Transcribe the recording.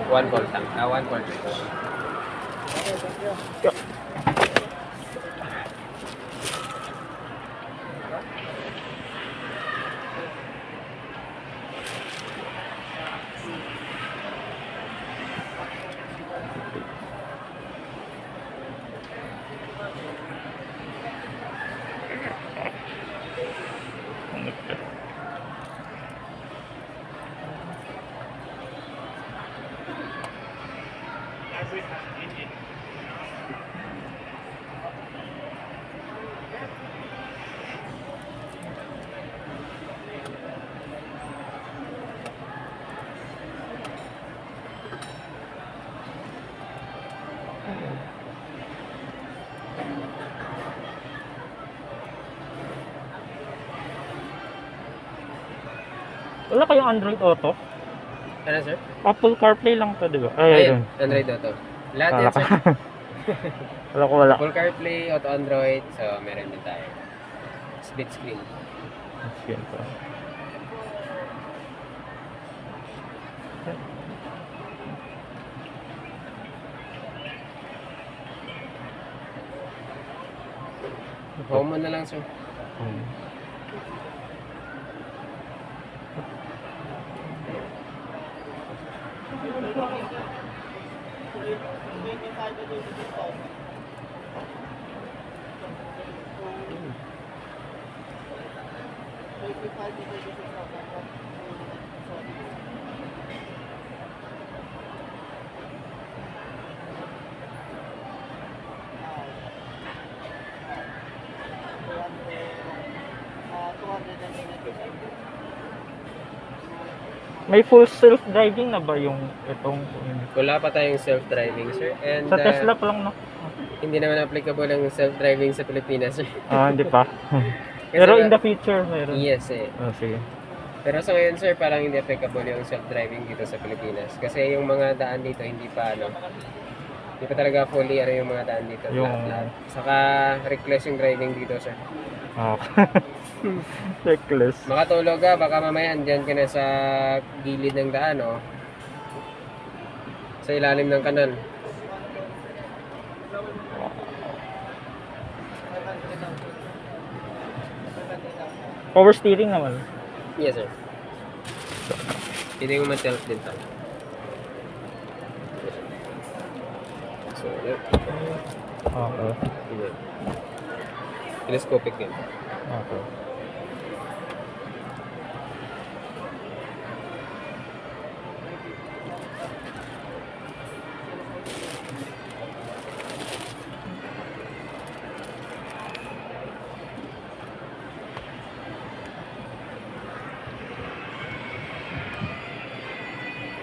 1 volt tank. 1 volt. Wala kayong Android Auto? Ano, sir? Apple CarPlay lang to, di ba? Ayun, Android Auto. Lahat yan, sir. Wala ko wala. Full CarPlay, Auto Android. So, meron din tayo. Split screen. Yan to. Home mo na lang, sir. May full self-driving na ba yung itong Wala pa tayong self-driving, sir. And sa Tesla pa lang, no? hindi naman applicable ang self-driving sa Pilipinas, sir. Hindi pa. Kasi Pero in the future, meron. Yes, eh. Sige. Pero sa ngayon, sir, parang hindi applicable yung self-driving dito sa Pilipinas. Kasi yung mga daan dito, hindi pa talaga fully yung mga daan dito. Yung... Lahat. Saka reckless yung driving dito, sir. Reckless. Makatulog ka, baka mamaya andyan ka na sa gilid ng daan, oh. Sa ilalim ng kanal. Power steering naman. Yes, sir. Pwede mo ma-tilt din tayo. So, Okay. telescopic din. Okay.